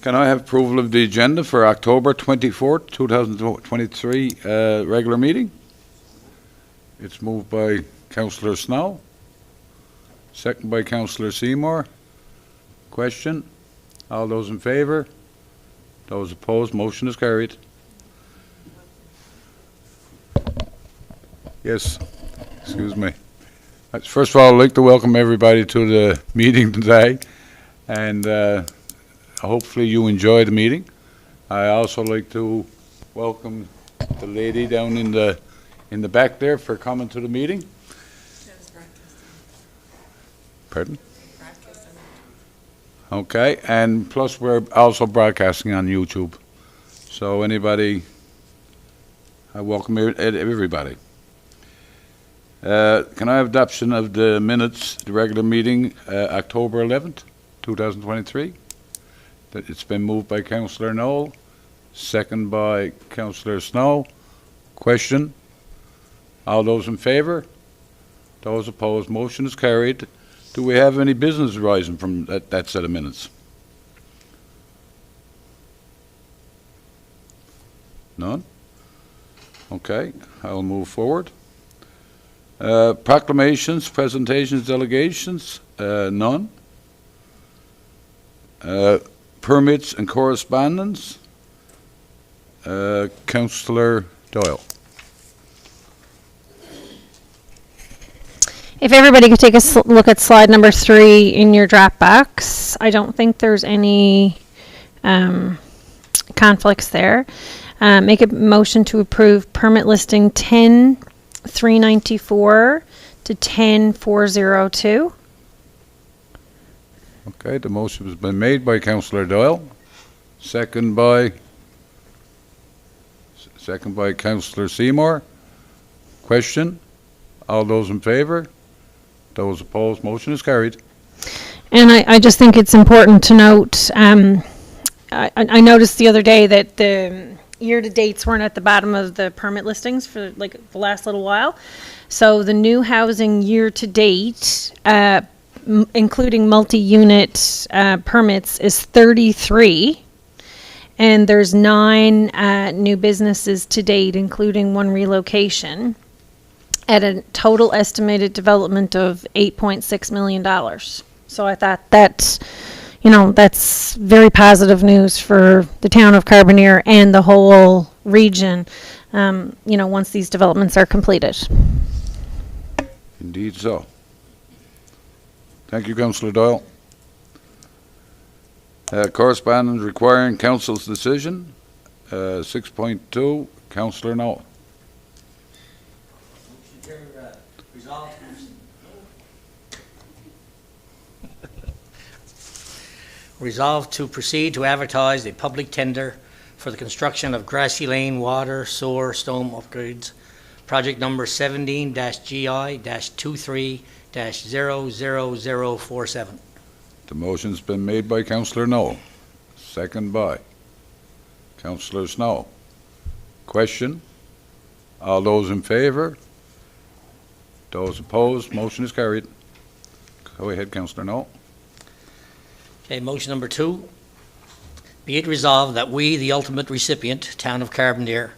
Can I have approval of the agenda for October 24th, 2023 regular meeting? It's moved by Councillor Snow, second by Councillor Seymour. Question? All those in favour? Those opposed? Motion is carried. Yes, excuse me. First of all, I'd like to welcome everybody to the meeting today, and hopefully you enjoy the meeting. I also like to welcome the lady down in the back there for coming to the meeting. Pardon? Okay, and plus we're also broadcasting on YouTube. So anybody, I welcome everybody. Can I have adoption of the minutes, the regular meeting, October 11th, 2023? It's been moved by Councillor Knoll, second by Councillor Snow. Question? All those in favour? Those opposed? Motion is carried. Do we have any business arising from that set of minutes? None? Okay, I'll move forward. Proclamations, presentations, delegations, none. Permits and correspondence, Councillor Doyle. If everybody could take a look at slide number 3 in your draft box, I don't think there's any conflicts there. Make a motion to approve permit listing 10-394 to 10-402. Okay, the motion has been made by Councillor Doyle, second by Councillor Seymour. Question? All those in favour? Those opposed? Motion is carried. And I just think it's important to note, I noticed the other day that the year-to-dates weren't at the bottom of the permit listings for like the last little while. So the new housing year-to-date, including multi-unit permits, is 33. And there's 9 new businesses to date, including 1 relocation, at a total estimated development of $8.6 million. So I thought that's very positive news for the town of Carbonear and the whole region, once these developments are completed. Indeed so. Thank you, Councillor Doyle. Correspondence requiring council's decision, 6.2, Councillor Noel. Resolved to proceed to advertise a public tender for the construction of Grassy Lane water, sewer, storm upgrades, project number 17-GI-23-00047. The motion's been made by Councillor Noel, second by Councillor Snow. Question? All those in favour? Those opposed? Motion is carried. Go ahead, Councillor Noel. Okay, motion number 2. Be it resolved that we, the ultimate recipient, Town of Carbonear,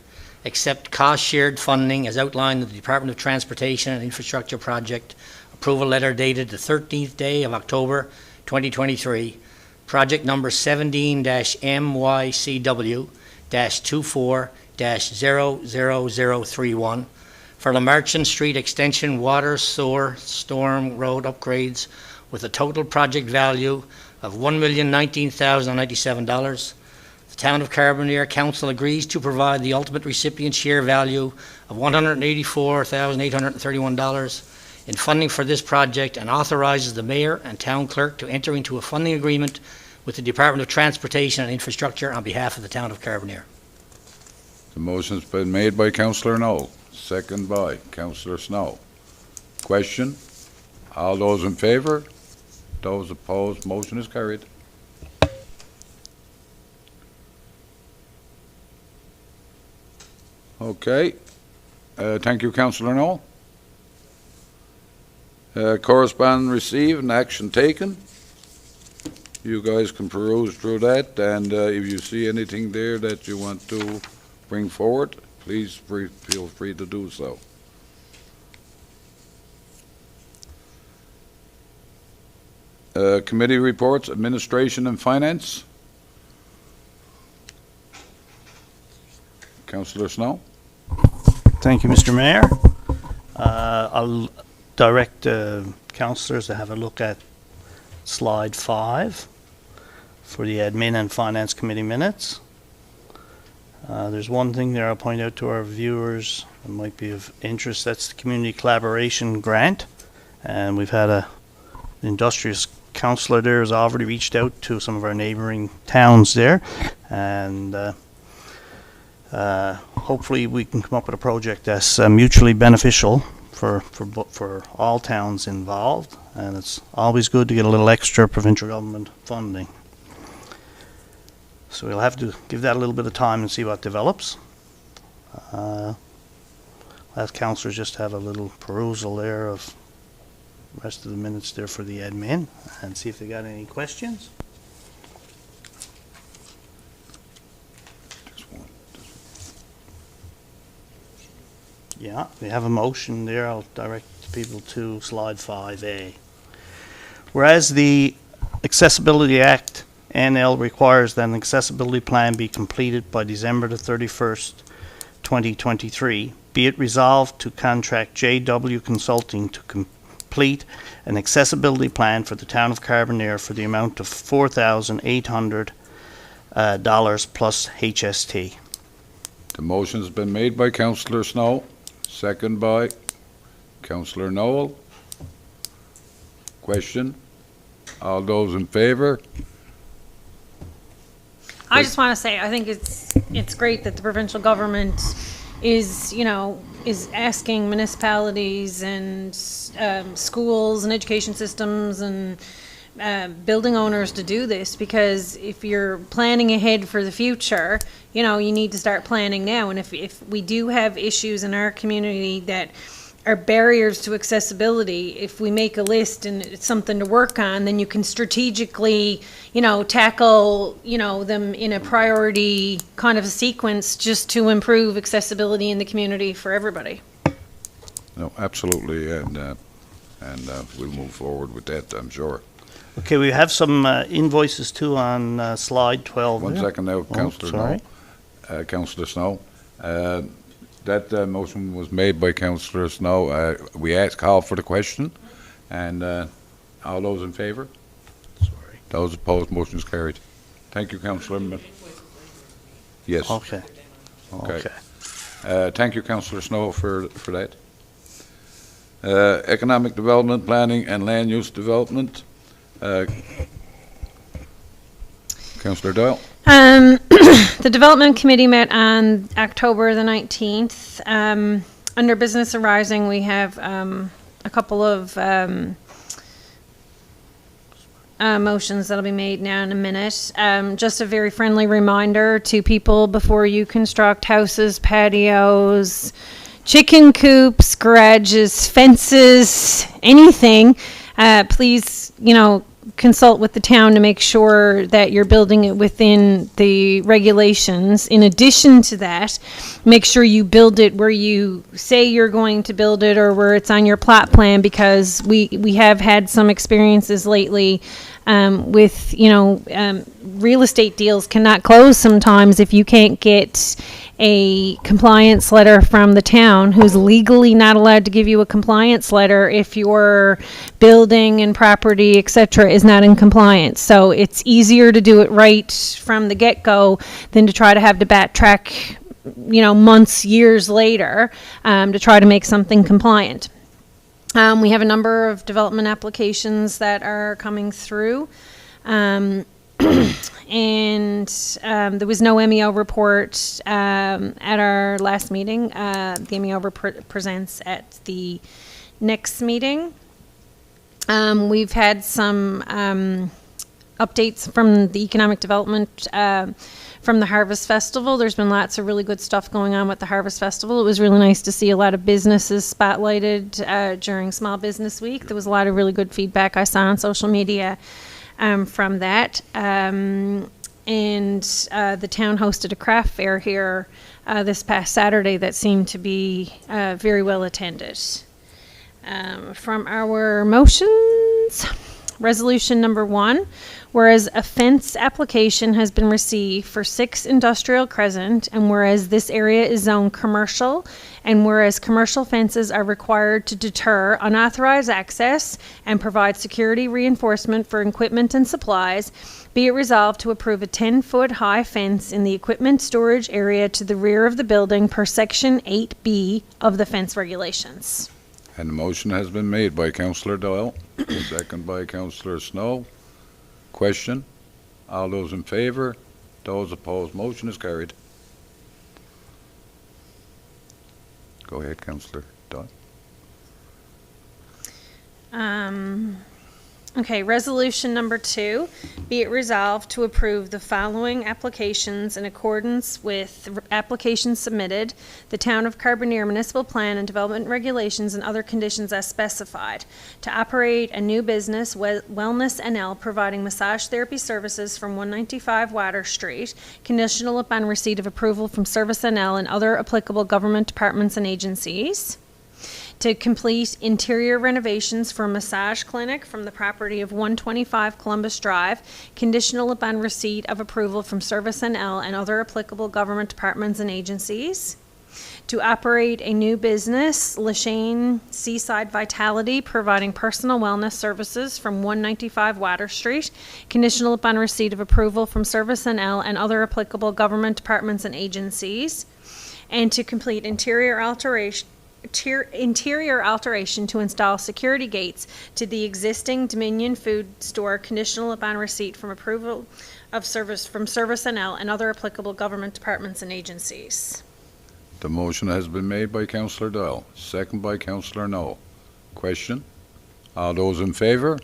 accept cost-shared funding as outlined in the Department of Transportation and Infrastructure Project Approval Letter dated the 13th day of October 2023, project number 17-MYCW-24-00031 for the Marchant Street Extension Water, Sewer, Storm Road upgrades with a total project value of $1,019,097. The Town of Carbonear Council agrees to provide the ultimate recipient share value of $184,831 in funding for this project and authorizes the Mayor and Town Clerk to enter into a funding agreement with the Department of Transportation and Infrastructure on behalf of the Town of Carbonear. The motion's been made by Councillor Noel, second by Councillor Snow. Question? All those in favour? Those opposed? Motion is carried. Okay. Thank you, Councillor Noel. Correspondence received and action taken. You guys can peruse through that, and if you see anything there that you want to bring forward, please feel free to do so. Committee reports, Administration and Finance. Councillor Snow? Thank you, Mr. Mayor. I'll direct councillors to have a look at slide 5 for the Admin and Finance Committee minutes. There's one thing there I'll point out to our viewers that might be of interest. That's the Community Collaboration Grant. And we've had an industrious councillor there has already reached out to some of our neighbouring towns there. And hopefully we can come up with a project that's mutually beneficial for all towns involved, and it's always good to get a little extra provincial government funding. So we'll have to give that a little bit of time and see what develops. Ask councillors just to have a little perusal there of the rest of the minutes there for the admin and see if they got any questions. Yeah, we have a motion there. I'll direct people to slide 5A. Whereas the Accessibility Act NL requires that an accessibility plan be completed by December the 31st, 2023, be it resolved to contract JW Consulting to complete an accessibility plan for the town of Carbonear for the amount of $4,800 plus HST. The motion's been made by Councillor Snow, second by Councillor Noel. Question? All those in favour? I just want to say, I think it's great that the provincial government is asking municipalities and schools and education systems and building owners to do this, because if you're planning ahead for the future, you need to start planning now. And if we do have issues in our community that are barriers to accessibility, if we make a list and it's something to work on, then you can strategically, tackle, them in a priority kind of a sequence just to improve accessibility in the community for everybody. No, absolutely, and we'll move forward with that, I'm sure. Okay, we have some invoices too on slide 12. One there. second now, Councillor sorry. Councillor Snow. That motion was made by Councillor Snow. We call for the question, and all those in favour? Sorry. Those opposed, motion is carried. Thank you, Councillor. Yes. Okay. Okay. Thank you, Councillor Snow, for that. Economic Development, Planning and Land Use Development. Councillor Doyle. The Development Committee met on October the 19th. Under business arising, we have a couple of motions that'll be made now in a minute. Just a very friendly reminder to people before you construct houses, patios, chicken coops, garages, fences, anything, please, consult with the town to make sure that you're building it within the regulations. In addition to that, make sure you build it where you say you're going to build it or where it's on your plot plan, because we have had some experiences lately with, real estate deals cannot close sometimes if you can't get a compliance letter from the town, who's legally not allowed to give you a compliance letter if your building and property, etc., is not in compliance. So it's easier to do it right from the get-go than to try to have to backtrack, months, years later, to try to make something compliant. We have a number of development applications that are coming through. And there was no MEO report at our last meeting. The MEO presents at the next meeting. We've had some updates from the economic development from the Harvest Festival. There's been lots of really good stuff going on with the Harvest Festival. It was really nice to see a lot of businesses spotlighted during Small Business Week. There was a lot of really good feedback I saw on social media. from that. And the town hosted a craft fair here this past Saturday that seemed to be very well attended. From our motions, resolution number 1, whereas a fence application has been received for 6 Industrial Crescent, and whereas this area is zoned commercial, and whereas commercial fences are required to deter unauthorized access and provide security reinforcement for equipment and supplies, be it resolved to approve a 10-foot high fence in the equipment storage area to the rear of the building per section 8B of the fence regulations. And the motion has been made by Councillor Doyle, second by Councillor Snow. Question? All those in favour? Those opposed? Motion is carried. Go ahead, Councillor Doyle. Okay, resolution number 2, be it resolved to approve the following applications in accordance with applications submitted, the Town of Carbonear Municipal Plan and Development Regulations and other conditions as specified, to operate a new business, Wellness NL, providing massage therapy services from 195 Water Street, conditional upon receipt of approval from Service NL and other applicable government departments and agencies. To complete interior renovations for a massage clinic from the property of 125 Columbus Drive, conditional upon receipt of approval from Service NL and other applicable government departments and agencies. To operate a new business, Lachine Seaside Vitality, providing personal wellness services from 195 Water Street, conditional upon receipt of approval from Service NL and other applicable government departments and agencies. And to complete interior alteration to install security gates to the existing Dominion Food Store, conditional upon receipt from approval of service from Service NL and other applicable government departments and agencies. The motion has been made by Councillor Doyle, second by Councillor No. Question? All those in favour?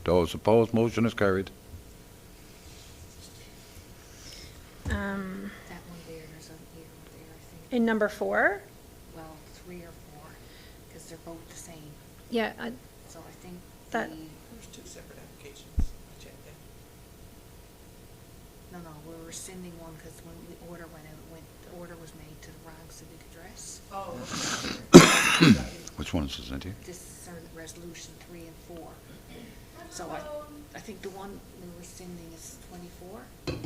Those opposed? Motion is carried. That one there, there's a here there, I think. In number 4? Well, 3 or 4, because they're both the same. Yeah, So I think That- There's 2 separate applications. I checked them. no, we're rescinding one because when the order went out, the order was made to the wrong civic address. Oh. Which one is this, here? This is resolution 3 and 4. So I think the one we're rescinding is 24. What's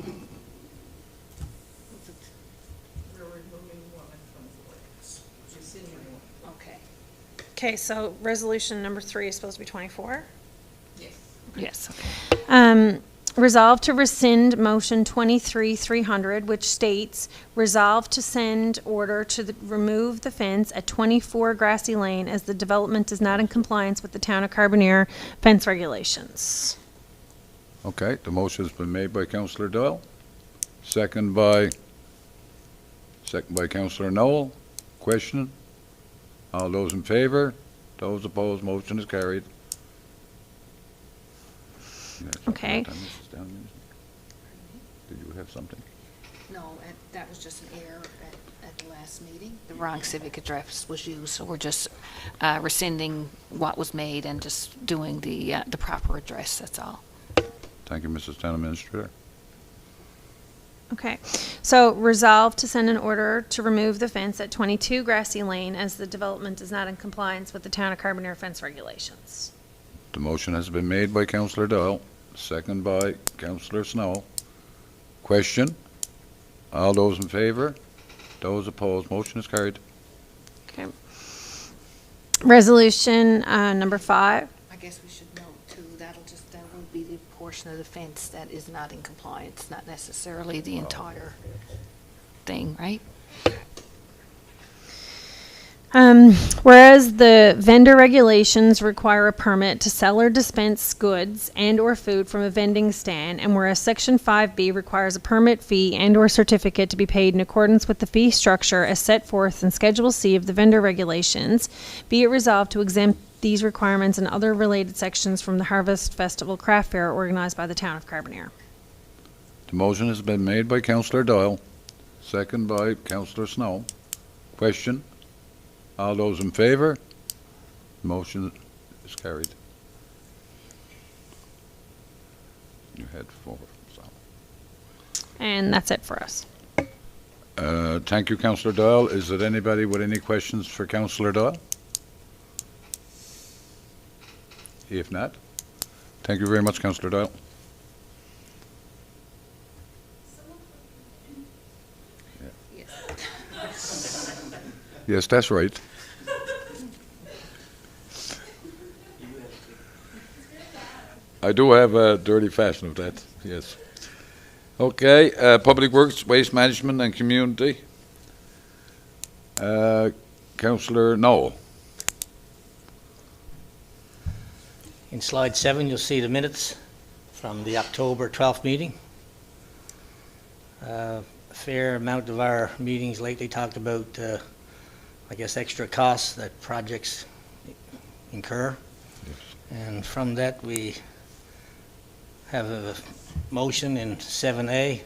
it? We're removing one from the ordinance. Rescinding one. Okay. okay, so resolution number 3 is supposed to be 24? Yes. Yes. Okay. Resolve to rescind motion 23-300, which states, resolve to send order to remove the fence at 24 Grassy Lane as the development is not in compliance with the Town of Carbonear fence regulations. Okay, the motion has been made by Councillor Doyle, second by Councillor Noel. Question? All those in favour? Those opposed? Motion is carried. Okay. Did you have something? No, that was just an error at the last meeting. The wrong civic address was used, so we're just rescinding what was made and just doing the proper address, that's all. Thank you, Mrs. Town Administrator. Okay, so resolve to send an order to remove the fence at 22 Grassy Lane as the development is not in compliance with the Town of Carbonear fence regulations. The motion has been made by Councillor Doyle, second by Councillor Snow. Question? All those in favour? Those opposed? Motion is carried. Okay. Resolution number 5. I guess we should note too, that will be the portion of the fence that is not in compliance, not necessarily the entire thing, right? Whereas the vendor regulations require a permit to sell or dispense goods and/or food from a vending stand, and whereas Section 5B requires a permit fee and/or certificate to be paid in accordance with the fee structure as set forth in Schedule C of the vendor regulations, be it resolved to exempt these requirements and other related sections from the Harvest Festival Craft Fair organized by the Town of Carbonear. The motion has been made by Councillor Doyle, second by Councillor Snow. Question? All those in favour? Motion is carried. You had 4, so. And that's it for us. Thank you, Councillor Doyle. Is there anybody with any questions for Councillor Doyle? If not, thank you very much, Councillor Doyle. Yes, that's right. I do have a dirty fashion of that, yes. Okay, Public Works, Waste Management and Community. Councillor Noel. In slide 7, you'll see the minutes from the October 12th meeting. A fair amount of our meetings lately talked about, I guess, extra costs that projects incur. And from that, we have a motion in 7A.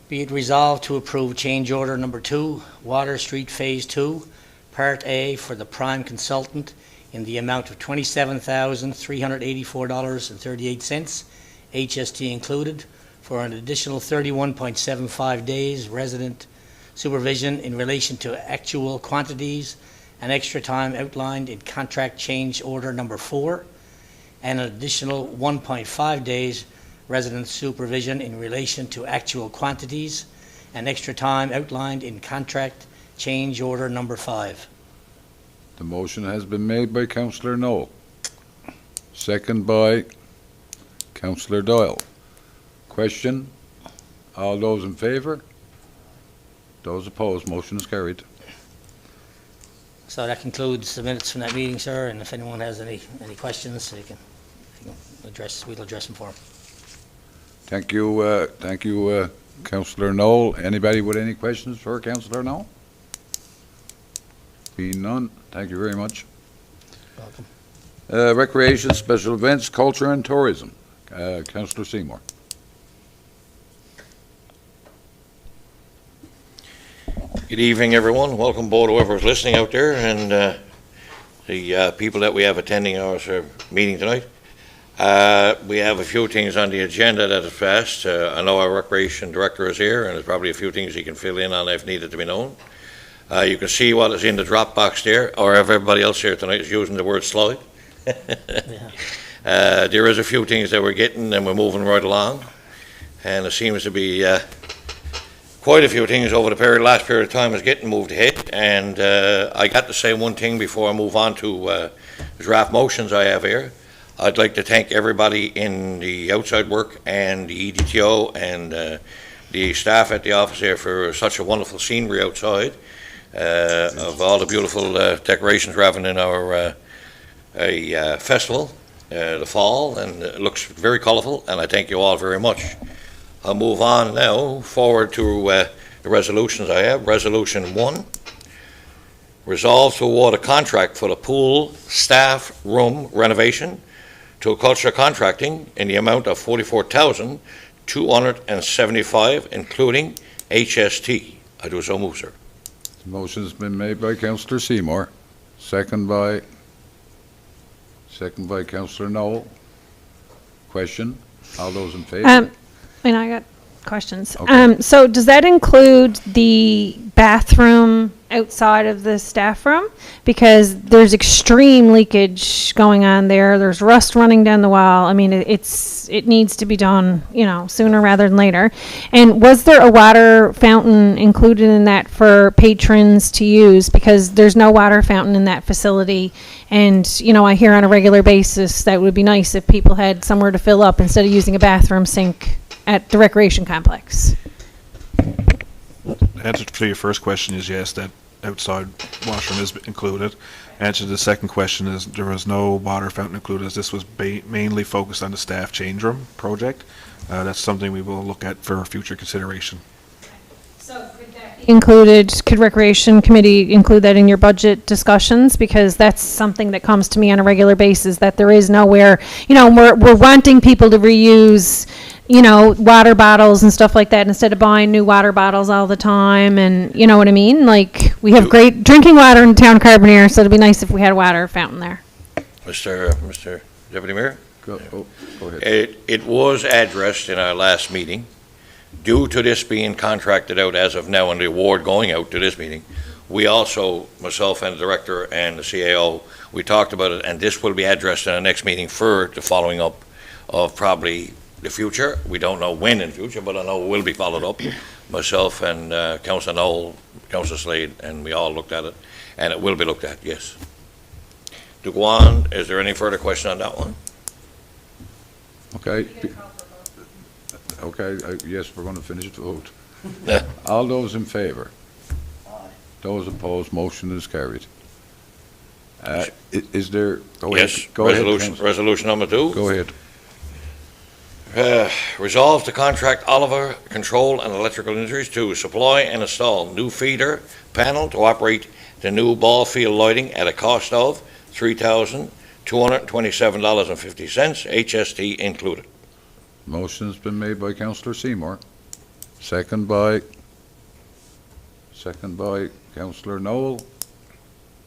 Be it resolved to approve change order number 2, Water Street Phase 2, Part A for the prime consultant in the amount of $27,384.38, HST included, for an additional 31.75 days resident supervision in relation to actual quantities and extra time outlined in contract change order number 4, and an additional 1.5 days resident supervision in relation to actual quantities and extra time outlined in contract change order number 5. The motion has been made by Councillor Noel, second by Councillor Doyle. Question? All those in favour? Those opposed? Motion is carried. So that concludes the minutes from that meeting, sir, and if anyone has any questions, they can address, we'll address them for them. Thank you, Councillor Noel. Anybody with any questions for Councillor Noel? Being none, thank you very much. Welcome. Recreation, Special Events, Culture and Tourism. Councillor Seymour. Good evening, everyone. Welcome aboard whoever's listening out there, and the people that we have attending our meeting tonight. We have a few things on the agenda that is passed. I know our Recreation Director is here, and there's probably a few things he can fill in on if needed to be known. You can see what is in the Dropbox there, or if everybody else here tonight is using the word slide. There is a few things that we're getting, and we're moving right along, and there seems to be quite a few things over the last period of time is getting moved ahead. And I got to say one thing before I move on to the draft motions I have here. I'd like to thank everybody in the outside work and the EDTO and the staff at the office here for such a wonderful scenery outside of all the beautiful decorations we're having in our festival, the fall, and it looks very colourful, and I thank you all very much. I'll move on now forward to the resolutions I have. Resolution 1, resolve to award a contract for the pool staff room renovation to Culture Contracting in the amount of $44,275, including HST. I do so move, sir. The motion's been made by Councillor Seymour, second by Councillor Noel. Question? All those in favour? And I got questions. Okay. So does that include the bathroom outside of the staff room? Because there's extreme leakage going on there. There's rust running down the wall. I mean, it needs to be done, sooner rather than later. And was there a water fountain included in that for patrons to use? Because there's no water fountain in that facility. And, I hear on a regular basis that would be nice if people had somewhere to fill up instead of using a bathroom sink at the recreation complex. The answer to your first question is yes, that outside washroom is included. Answer to the second question is there was no water fountain included, as this was mainly focused on the staff change room project. That's something we will look at for future consideration. So could Recreation Committee include that in your budget discussions? Because that's something that comes to me on a regular basis, that there is nowhere, we're wanting people to reuse water bottles and stuff like that instead of buying new water bottles all the time. And you know what I mean? Like, we have great drinking water in town Carbonear, so it'd be nice if we had a water fountain there. Mr. Deputy Mayor? Go ahead. It was addressed in our last meeting. Due to this being contracted out as of now and the award going out to this meeting, we also, myself and the director and the CAO, we talked about it, and this will be addressed in our next meeting for the following up of probably the future. We don't know when in the future, but I know it will be followed up. Myself and Councillor Noel, Councillor Slade, and we all looked at it, and it will be looked at, yes. To go on, is there any further question on that one? Okay. Okay, yes, we're going to finish the vote. All those in favor? Those opposed, motion is carried. Is there? Go ahead. Yes, Go ahead, resolution number 2. Go ahead. Resolve to contract Oliver Control and Electrical Industries to supply and install new feeder panel to operate the new ball field lighting at a cost of $3,227.50, HST included. Motion's been made by Councillor Seymour. Second by Councillor Noel.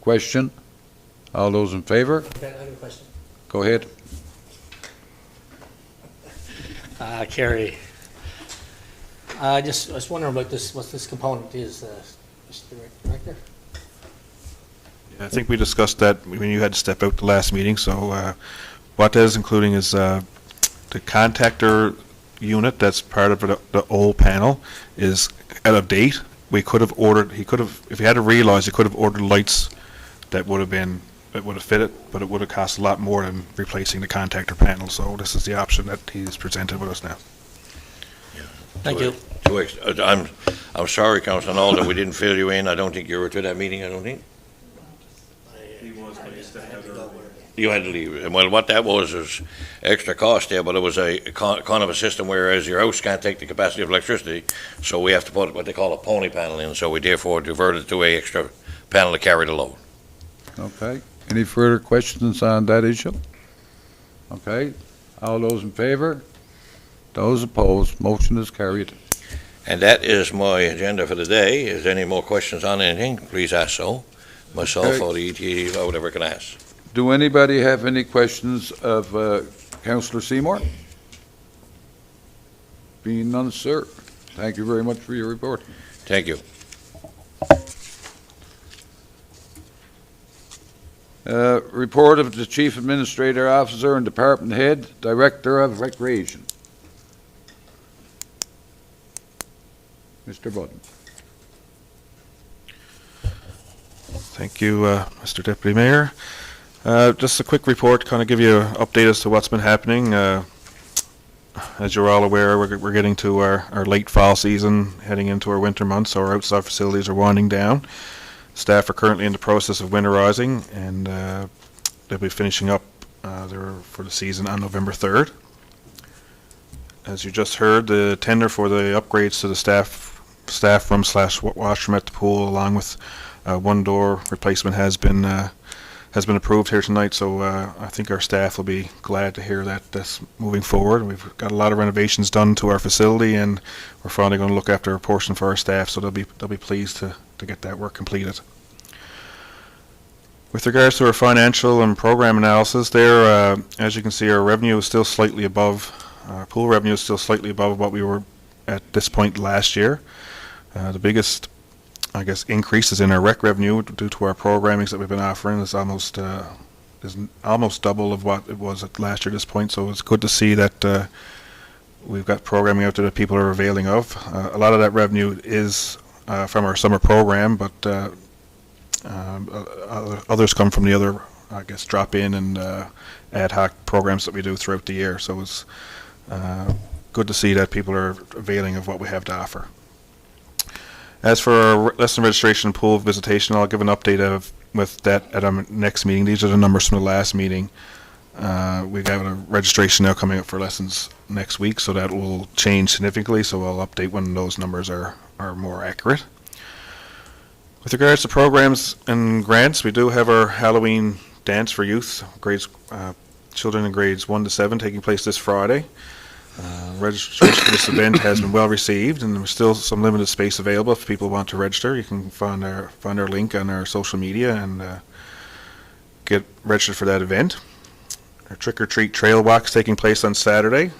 Question? All those in favor? Okay, I have a question. Go ahead. Kerry, I was wondering about this, what this component is, Mr. Director? Yeah, I think we discussed that when you had to step out the last meeting, so what that is including is the contactor unit that's part of the old panel is out of date. We could have ordered, if he had to realize, he could have ordered lights that would have fitted, but it would have cost a lot more than replacing the contactor panel, so this is the option that he's presented with us now. Thank you. I'm sorry, Councillor Noel, that we didn't fill you in. I don't think you were to that meeting, I don't think. You had to leave. And well, what that was extra cost there, but it was a kind of a system whereas your house can't take the capacity of electricity, so we have to put what they call a pony panel in, so we therefore diverted to a extra panel to carry the load. Okay. Any further questions on that issue? Okay. All those in favor? Those opposed, motion is carried. And that is my agenda for the day. Is there any more questions on anything? Please ask so. Myself Okay. or the ET, or whatever can ask. Do anybody have any questions of Councillor Seymour? Being none, sir. Thank you very much for your report. Thank you. Report of the Chief Administrator Officer and Department Head, Director of Recreation. Mr. Budden. Thank you, Mr. Deputy Mayor. Just a quick report, kind of give you an update as to what's been happening. As you're all aware, we're getting to our late fall season, heading into our winter months, so our outside facilities are winding down. Staff are currently in the process of winterizing, and they'll be finishing up for the season on November 3rd. As you just heard, the tender for the upgrades to the staff room / washroom at the pool, along with one door replacement, has been approved here tonight. So I think our staff will be glad to hear that that's moving forward. We've got a lot of renovations done to our facility, and we're finally going to look after a portion for our staff. So they'll be pleased to get that work completed. With regards to our financial and program analysis, there, as you can see, our revenue is still slightly above. Our pool revenue is still slightly above what we were at this point last year. The biggest, I guess, increases in our rec revenue due to our programmings that we've been offering is almost double of what it was at last year at this point. So it's good to see that we've got programming out there that people are availing of. A lot of that revenue is from our summer program, but others come from the other, I guess, drop-in and ad hoc programs that we do throughout the year. So it's good to see that people are availing of what we have to offer. As for our lesson registration and pool visitation, I'll give an update with that at our next meeting. These are the numbers from the last meeting. We got a registration now coming up for lessons next week, so that will change significantly. So I'll update when those numbers are more accurate. With regards to programs and grants, we do have our Halloween dance for youth, children in grades 1 to 7, taking place this Friday. Registration for this event has been well received, and there's still some limited space available. If people want to register, you can find our link on our social media and get registered for that event. our Trick or Treat Trail Walk's taking place on Saturday,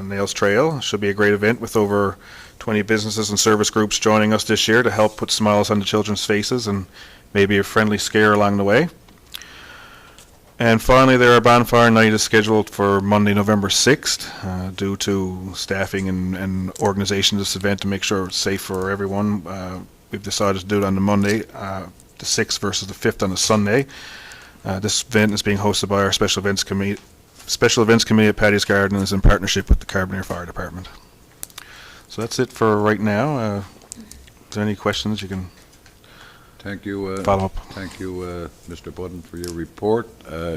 Nails Trail. Should be a great event with over 20 businesses and service groups joining us this year to help put smiles on the children's faces and maybe a friendly scare along the way. And finally, our bonfire night is scheduled for Monday, November 6th. Due to staffing and organization of this event to make sure it's safe for everyone, we've decided to do it on the Monday, the 6th versus the 5th on a Sunday. This event is being hosted by our Special Events Committee at Paddy's Garden and is in partnership with the Carbonear Fire Department. So that's it for right now. Is there any questions you can Thank you. follow up? Thank you, Mr. Budden, for your report.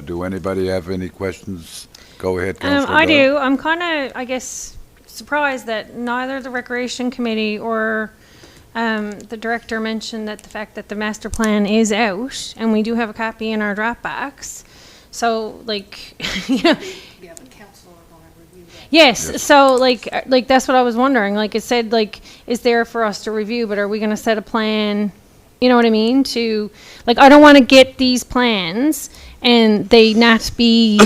Do anybody have any questions? Go ahead, Councillor I Bell. do. I'm kind of, I guess, surprised that neither the Recreation Committee or the director mentioned that the fact that the master plan is out and we do have a copy in our Dropbox. So, like, you know, Yeah, but council are going to review that. yes. So, like that's what I was wondering. Like it said, like, is there for us to review, but are we going to set a plan? You know what I mean? To, like, I don't want to get these plans and they not be,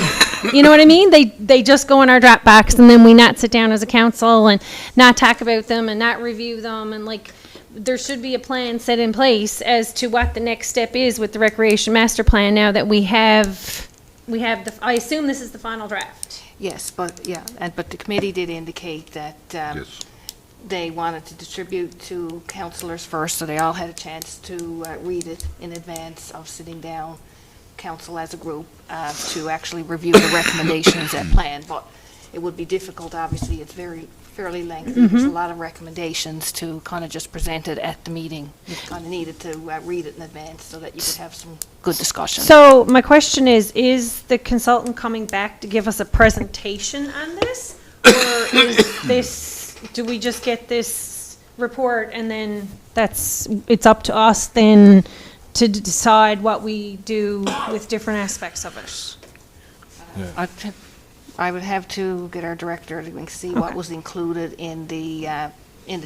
you know what I mean? They just go in our Dropbox and then we not sit down as a council and not talk about them and not review them and, like, there should be a plan set in place as to what the next step is with the recreation master plan now that we have I assume this is the final draft. Yes, but, yeah, but the committee did indicate that Yes. they wanted to distribute to councillors first, so they all had a chance to read it in advance of sitting down, council as a group, to actually review the recommendations and plan. But it would be difficult, obviously, it's fairly lengthy. There's a lot of recommendations to kind of just present it at the meeting. You kind of needed to read it in advance so that you could have some good discussion. So my question is the consultant coming back to give us a presentation on this? Or is this, do we just get this report and then it's up to us then to decide what we do with different aspects of it? I would have to get our director to see what was included in the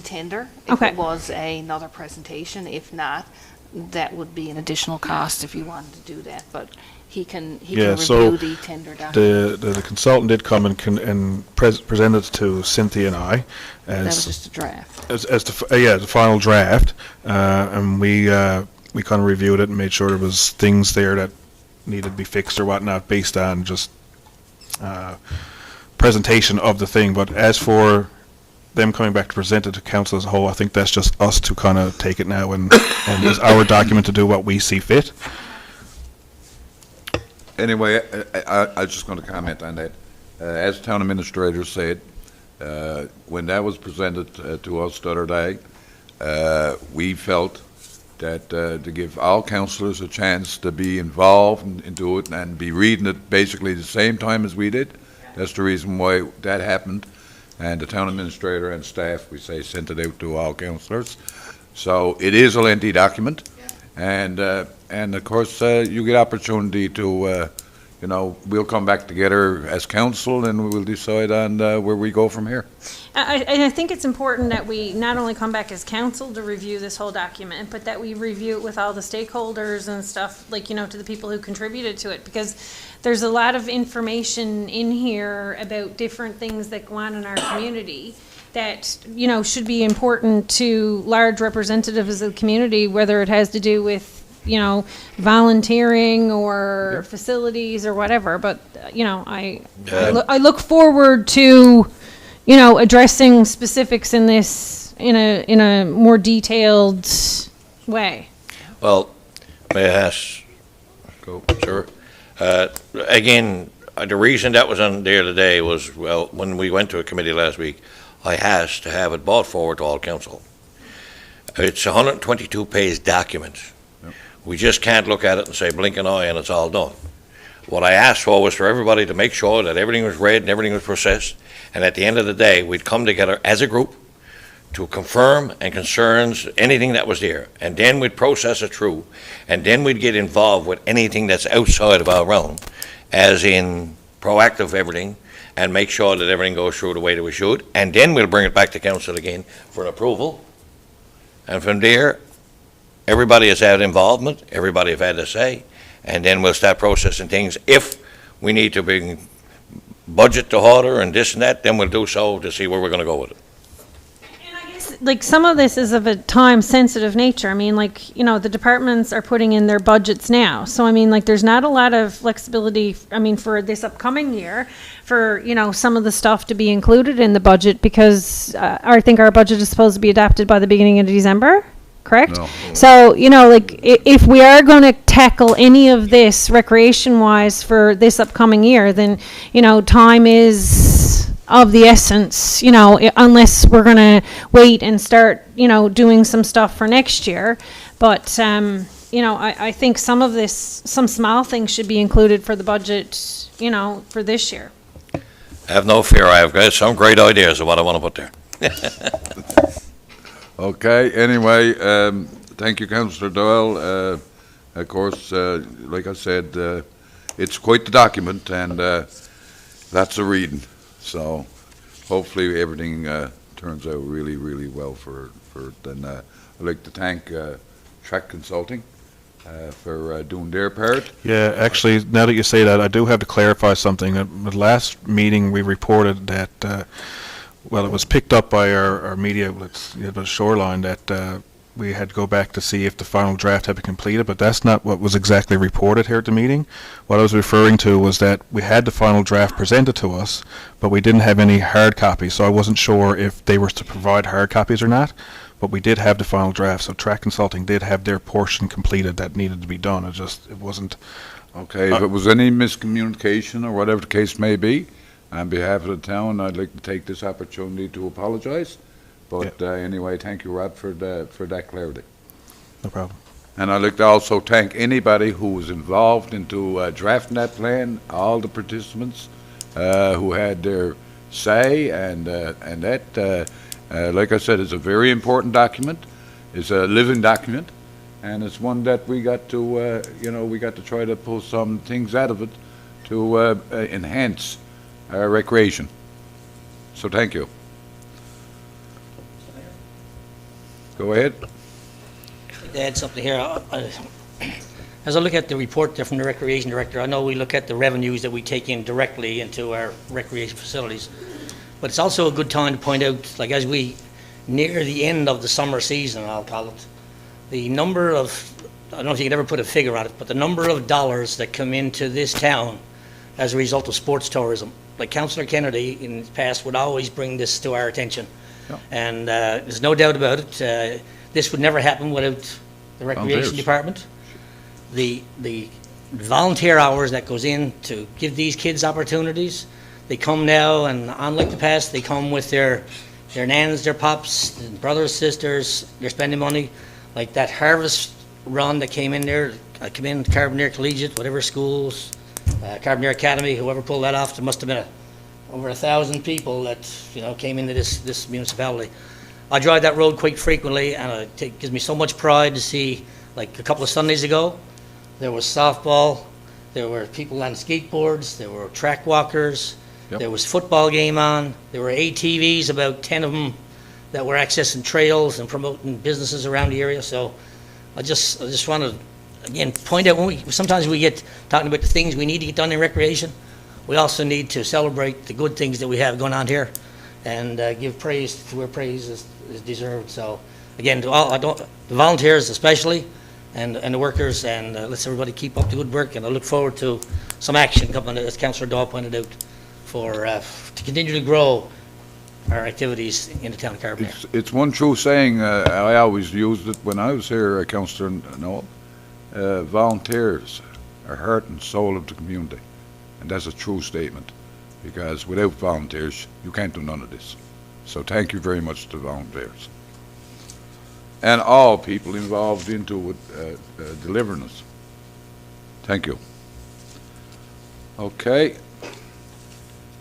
tender. If Okay. it was another presentation, if not, that would be an additional cost if you wanted to do that, but he can Yeah, so review the tender document. The consultant did come and present it to Cynthia and I That was as just a draft. the final draft, and we kind of reviewed it and made sure there was things there that needed to be fixed or whatnot based on just presentation of the thing. But as for them coming back to present it to council as a whole, I think that's just us to kind of take it now and it's our document to do what we see fit. Anyway, I was just going to comment on that. As town administrator said, when that was presented to us the other day, we felt that to give all councillors a chance to be involved and do it and be reading it basically the same time as we did. That's the reason why that happened. And the town administrator and staff, we say, sent it out to all councillors. So it is a lengthy document. And of course, you get opportunity to, we'll come back together as council and we'll decide on where we go from here. I think it's important that we not only come back as council to review this whole document, but that we review it with all the stakeholders and stuff, like, to the people who contributed to it, because there's a lot of information in here about different things that go on in our community that, should be important to large representatives of the community, whether it has to do with, volunteering or facilities or whatever. But, I look forward to, addressing specifics in this in a more detailed way. Well, may I ask, Go. sir? Again, the reason that was on there today was, well, when we went to a committee last week, I asked to have it brought forward to all council. It's a 122-page document. Yep. We just can't look at it and say blink an eye and it's all done. What I asked for was for everybody to make sure that everything was read and everything was processed, and at the end of the day, we'd come together as a group to confirm and concerns anything that was there, and then we'd process it through, and then we'd get involved with anything that's outside of our realm, as in proactive everything, and make sure that everything goes through the way that we should, and then we'll bring it back to council again for an approval. And from there, everybody has had involvement, everybody have had a say, and then we'll start processing things if we need to bring budget to order and this and that, then we'll do so to see where we're gonna go with it. Like, some of this is of a time-sensitive nature. I mean, like, you know, the departments are putting in their budgets now. So, I mean, like, there's not a lot of flexibility, I mean, for this upcoming year, for, you know, some of the stuff to be included in the budget, because I think our budget is supposed to be adapted by the beginning of December, correct? No. So, you know, like, if we are going to tackle any of this recreation-wise for this upcoming year, then, you know, time is of the essence, you know, unless we're going to wait and start, you know, doing some stuff for next year. But, you know, I think some of this, some small things should be included for the budget, you know, for this year. Have no fear, I've got some great ideas of what I want to put there. Okay, anyway, thank you, Councillor Doyle. Of course, like I said, it's quite the document, and that's a reading. So hopefully everything turns out really, really well for it. And I'd like to thank Track Consulting for doing their part. Yeah, actually, now that you say that, I do have to clarify something. At the last meeting, we reported that, well, it was picked up by our media outlets, the Shoreline, that we had to go back to see if the final draft had been completed, but that's not what was exactly reported here at the meeting. What I was referring to was that we had the final draft presented to us, but we didn't have any hard copies, so I wasn't sure if they were to provide hard copies or not, but we did have the final draft, so Track Consulting did have their portion completed that needed to be done. It wasn't... Okay, if it was any miscommunication or whatever the case may be, on behalf of the town, I'd like to take this opportunity to apologize. But anyway, thank you, Rob, for that clarity. No problem. And I'd like to also thank anybody who was involved into drafting that plan, all the participants who had their say, and that, like I said, is a very important document. It's a living document, and it's one that we got to, you know, we got to try to pull some things out of it to enhance our recreation. So thank you. Go ahead. To add something here, as I look at the report there from the Recreation Director, I know we look at the revenues that we take in directly into our recreation facilities, but it's also a good time to point out, like as we near the end of the summer season, I'll call it, the number of, I don't know if you could ever put a figure on it, but the number of dollars that come into this town as a result of sports tourism. Like Councillor Kennedy in the past would always bring this to our attention. And there's no doubt about it. This would never happen without the Recreation Department. The volunteer hours that goes in to give these kids opportunities, they come now, and unlike the past, they come with their nans, their pops, and brothers, sisters. They're spending money. Like that harvest run that came in there, I came in Carbonear Collegiate, whatever schools, Carbonear Academy, whoever pulled that off, there must have been over 1,000 people that, you know, came into this municipality. I drive that road quite frequently, and it gives me so much pride to see, like a couple of Sundays ago, there was softball, there were people on skateboards, there were track walkers, there was football game on, there were ATVs, about 10 of them, that were accessing trails and promoting businesses around the area. So I just want to, again, point out, sometimes we get talking about the things we need to get done in recreation. We also need to celebrate the good things that we have going on here, and give praise to where praise is deserved. So, again, to all, the volunteers especially, and the workers, and let's everybody keep up the good work. And I look forward to some action coming, as Councillor Daw pointed out, to continue to grow our activities in the town of Carbonear. It's one true saying. I always used it when I was here, Councillor Noel. Volunteers are heart and soul of the community. And that's a true statement, because without volunteers, you can't do none of this. So thank you very much to volunteers. And all people involved into delivering us. Thank you. Okay.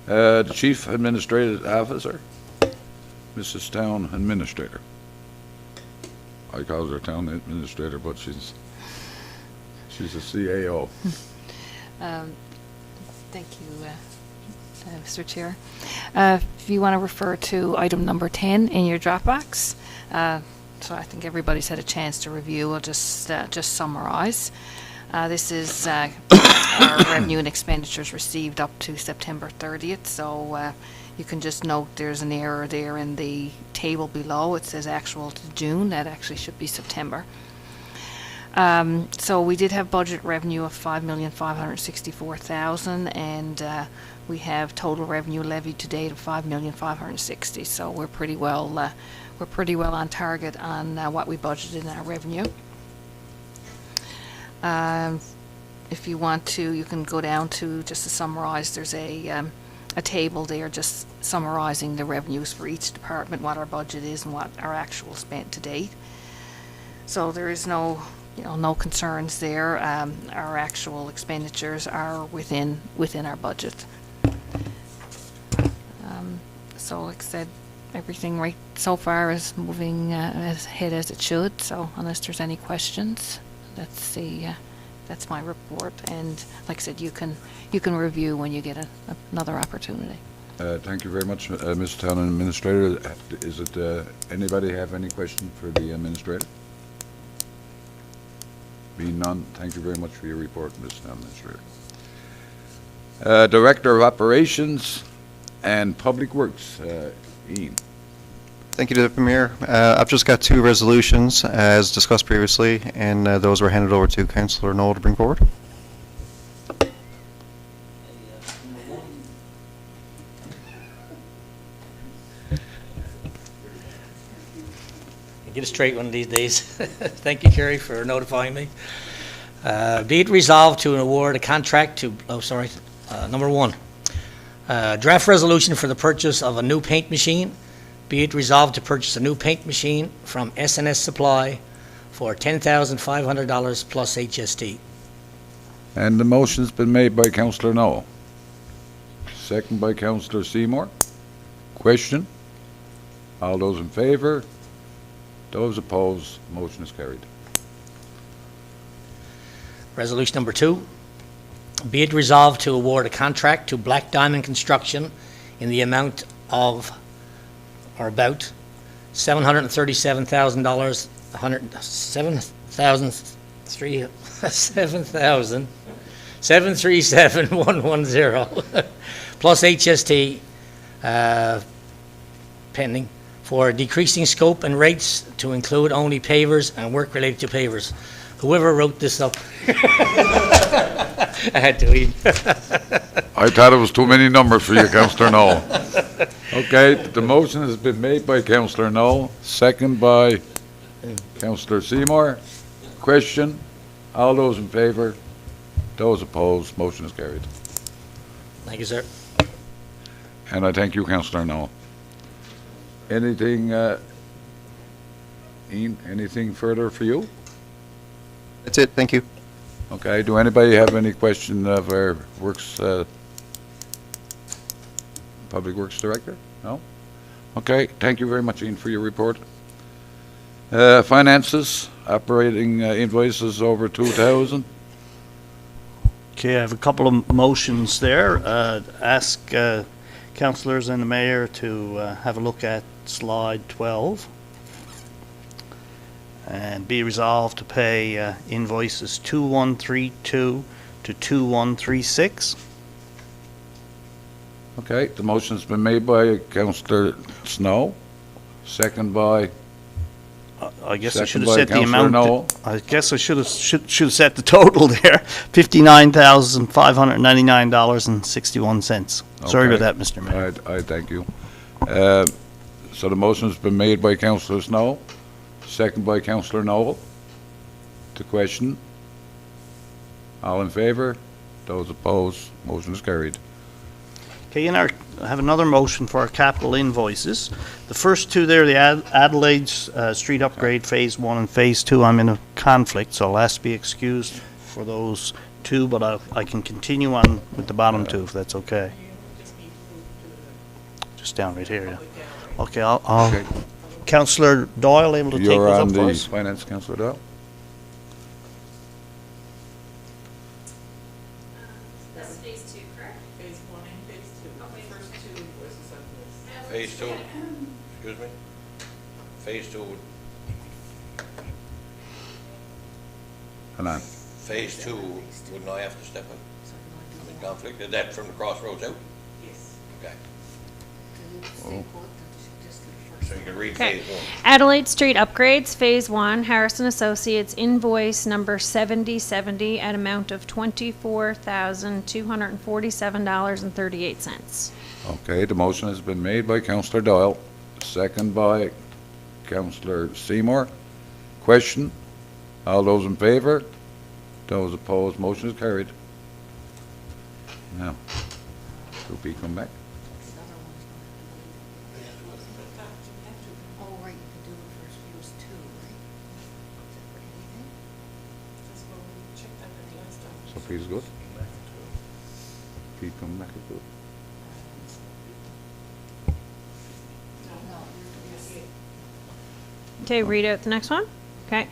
The Chief Administrative Officer, Mrs. Town Administrator. I call her Town Administrator, but she's a CAO. Thank you, Mr. Chair. If you want to refer to item number 10 in your Dropbox, so I think everybody's had a chance to review. I'll just summarize. This is our revenue and expenditures received up to September 30th, so you can just note there's an error there in the table below. It says actual to June. That actually should be September. So we did have budget revenue of $5,564,000, and we have total revenue levied to date of $5,560,000. So we're pretty well on target on what we budgeted in our revenue. If you want to, you can go down to just to summarize. There's a table there just summarizing the revenues for each department, what our budget is, and what our actual spent to date. So there is no concerns there. Our actual expenditures are within our budget. So like I said, everything right so far is moving ahead as it should. So unless there's any questions, that's my report. And like I said, you can review when you get another opportunity. Thank you very much, Mr. Town Administrator. Is it, anybody have any question for the Administrator? Being none, thank you very much for your report, Mr. Town Administrator. Director of Operations and Public Works, Ian. Thank you to the Premier. I've just got two resolutions, as discussed previously, and those were handed over to Councillor Noel to bring forward. Get it straight one of these days. Thank you, Kerry, for notifying me. Be it resolved to award a contract to, number one, draft resolution for the purchase of a new paint machine. Be it resolved to purchase a new paint machine from S&S Supply for $10,500 plus HST. And the motion's been made by Councillor Noel. Second by Councillor Seymour. Question? All those in favour? Those opposed? Motion is carried. Resolution number two, be it resolved to award a contract to Black Diamond Construction in the amount of, or about, $737,000, $737,110 plus HST pending for decreasing scope and rates to include only pavers and work related to pavers. Whoever wrote this up. I had to eat. I thought it was too many numbers for you, Councillor Noel. Okay, the motion has been made by Councillor Noel, second by Councillor Seymour. Question? All those in favour? Those opposed? Motion is carried. Thank you, sir. And I thank you, Councillor Noel. Anything, Ian, anything further for you? That's it, thank you. Okay, do anybody have any question of our Public Works Director? No? Okay, thank you very much, Ian, for your report. Finances, operating invoices over 2,000. Okay, I have a couple of motions there. Ask councillors and the mayor to have a look at slide 12. And be resolved to pay invoices 2132 to 2136. Okay, the motion's been made by Councillor Snow, second by, I guess I should second have by set the Councillor amount. Noel. I guess I should have set the total there, $59,599.61. Sorry Okay. about that, Mr. Mayor. I thank you. So the motion's been made by Councillor Snow, second by Councillor Noel. To question. All in favour? Those opposed? Motion is carried. Okay, I have another motion for our capital invoices. The first two there, the Adelaide Street Upgrade Phase 1 and Phase 2, I'm in a conflict, so I'll ask to be excused for those two, but I can continue on with the bottom two, if that's okay. Just down right here, yeah. Okay, I'll Okay. Councillor Doyle able to take You're those on up for the us? Finance, Councillor Doyle. That's phase 2, correct? Phase 1 and phase 2. First two invoices on this. Phase 2, excuse me? Phase 2, Hold on. phase two, wouldn't I have to step in? I'm in conflict, is that from the crossroads out? Yes. Okay, Oh. so you can read Okay. phase one. Adelaide Street upgrades, Phase 1, Harrison Associates, invoice number 7070 at amount of $24,247.38. Okay, the motion has been made by Councillor Doyle, second by Councillor Seymour. Question? All those in favour? Those opposed? Motion is carried. Now, will we come back? Oh, right, you can do it first, use two, right? Is that for anything? That's what we checked that the last time. So Pete's good? Pete come back is good. No, yes. Okay, read out the next one. Okay.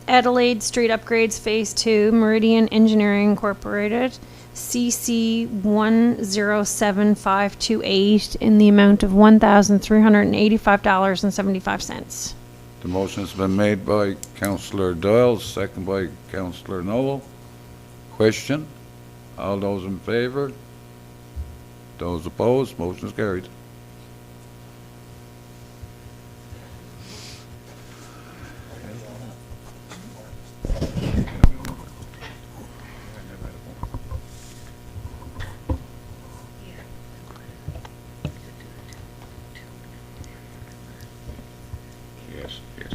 Adelaide Street upgrades, Phase 2, Meridian Engineering Incorporated, CC 107528 in the amount of $1,385.75. The motion has been made by Councillor Doyle, second by Councillor Noel. Question? All those in favour? Those opposed? Motion is carried. Yes, yes.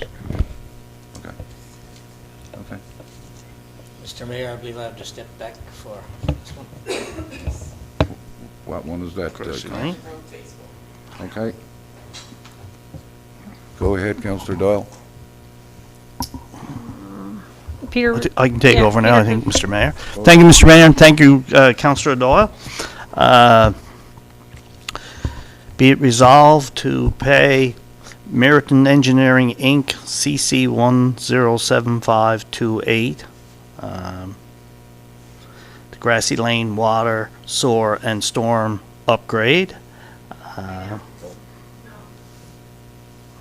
Okay. Okay. Mr. Mayor, I believe I have to step back for this one. What one is that? Right? Road phase one. Okay. Go ahead, Councillor Doyle. Peter? I can take Yeah, over now, I Peter. think, Mr. Mayor. Thank you, Mr. Mayor, and thank you, Councillor Doyle. Be it resolved to pay Meriton Engineering, Inc., CC 107528, the Grassy Lane Water, Sewer, and Storm upgrade.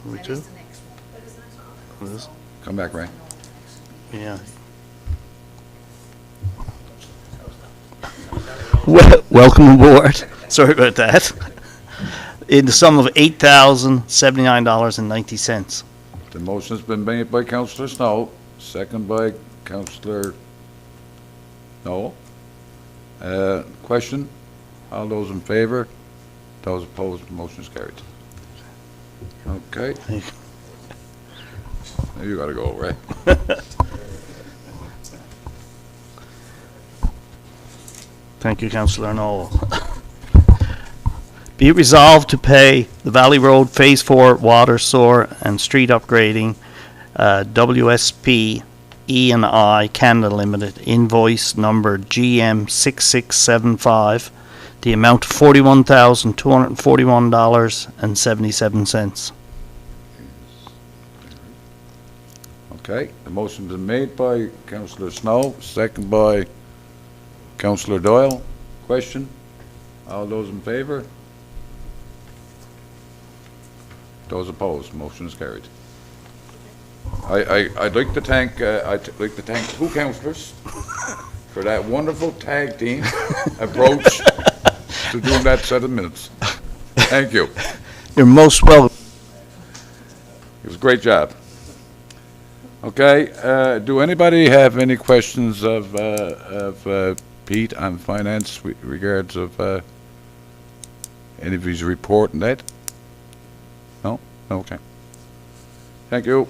We That do? is the next one. Liz? Come back, Ray. Yeah. Welcome aboard. Sorry about that. In the sum of $8,079.90. The motion's been made by Councillor Snow, second by Councillor Noel. Question? All those in favour? Those opposed? Motion is carried. Okay. Now you gotta go, Ray. Thank you, Councillor Noel. Be it resolved to pay the Valley Road Phase 4 water, sewer, and street upgrading, WSP E&I Canada Limited, invoice number GM6675, the amount of $41,241.77. Okay, the motion's been made by Councillor Snow, second by Councillor Doyle. Question? All those in favour? Those opposed? Motion is carried. I'd like to thank two councillors for that wonderful tag team approach to doing that set of minutes. Thank you. You're most welcome. It was a great job. Okay, do anybody have any questions of Pete on finance with regards of any of his report and that? No? Okay. Thank you.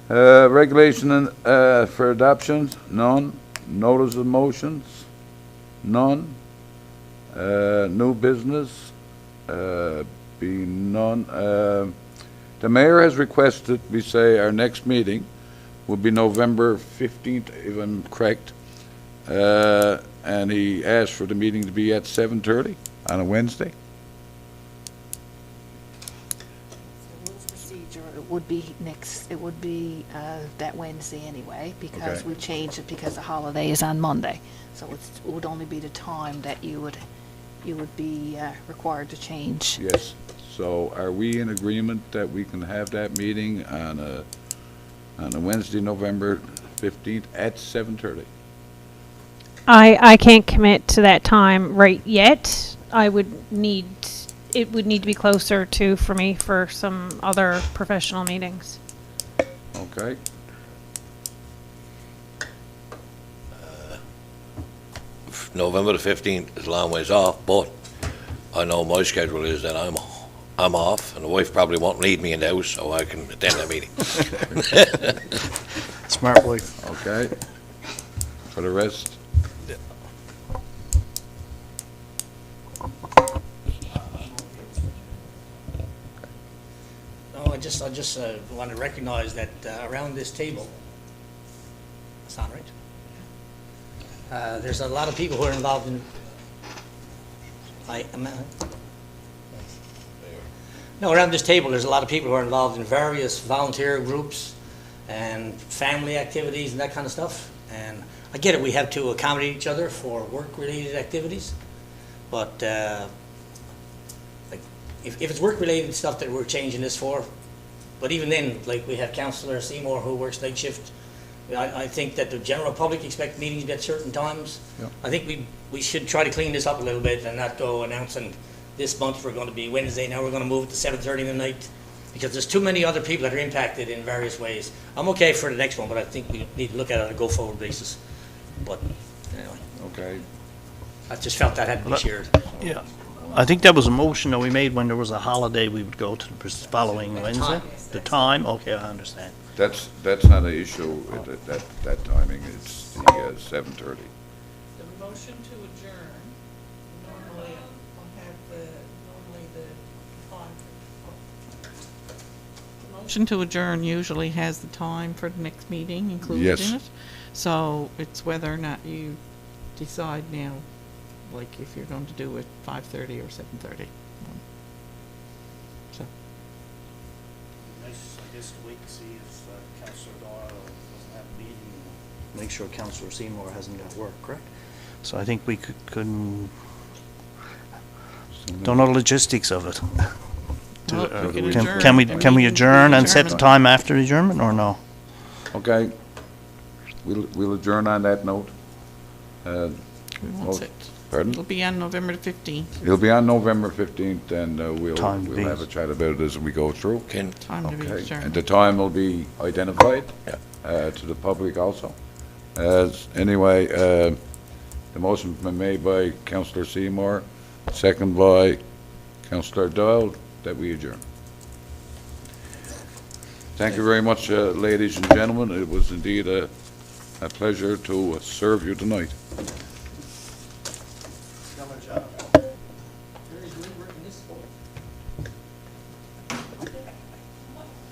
Regulation for adoption? None. Notice of motions? None. New business? Being none. The mayor has requested, we say, our next meeting will be November 15th, if I'm correct. And he asked for the meeting to be at 7:30 on a Wednesday. The rules of procedure, it would be that Wednesday anyway, because Okay. we changed it because the holiday is on Monday. So it would only be the time that you would be required to change. Yes. So are we in agreement that we can have that meeting on a on Wednesday, November 15th at 7:30. I can't commit to that time right yet. It would need to be closer to, for me, for some other professional meetings. Okay? November the 15th is a long ways off, but I know my schedule is that I'm off, and the wife probably won't need me in the house, so I can attend that meeting. Smart wife. Okay? For the rest? No, I just want to recognize that around this table, sound right? There's a lot of people who are involved in, no, around this table, there's a lot of people who are involved in various volunteer groups and family activities and that kind of stuff. And I get it, we have to accommodate each other for work-related activities, but like, if it's work-related stuff that we're changing this for, but even then, like, we have Councillor Seymour who works night shift. I think that the general public expect meetings at certain times. Yeah. I think we should try to clean this up a little bit and not go announcing this month we're going to be Wednesday, now we're going to move it to 7:30 in the night, because there's too many other people that are impacted in various ways. I'm okay for the next one, but I think we need to look at it on a go-forward basis. But anyway, Okay. I just felt that had to be shared. Yeah. I think that was a motion that we made when there was a holiday, we would go to the following Wednesday. The time, okay, I understand. That's not an issue at that timing. It's the 7:30. The motion to adjourn, normally I'll have normally the time. The motion to adjourn usually has the time for the next meeting included Yes. in it. So it's whether or not you decide now, like if you're going to do it 5:30 or 7:30. So. Nice, I guess, to wait to see if Councillor Doyle doesn't have a meeting. Make sure Councillor Seymour hasn't got work, correct? So I think we couldn't, don't know the logistics of it. Well, we can Can- adjourn. Can we, The can we meeting adjourn and set the adjournment. time after adjournment, or no? Okay. We'll adjourn on that note. We won't sit. Pardon? It'll be on November the 15th. It'll be on November 15th, and we'll Time we'll have a being. chat about it as we go through. Time to be Okay, adjourned. and the time will be identified to the public also. Anyway, the motion's been made by Councillor Seymour, second by Councillor Doyle, that we adjourn. Thank you very much, ladies and gentlemen. It was indeed a pleasure to serve you tonight.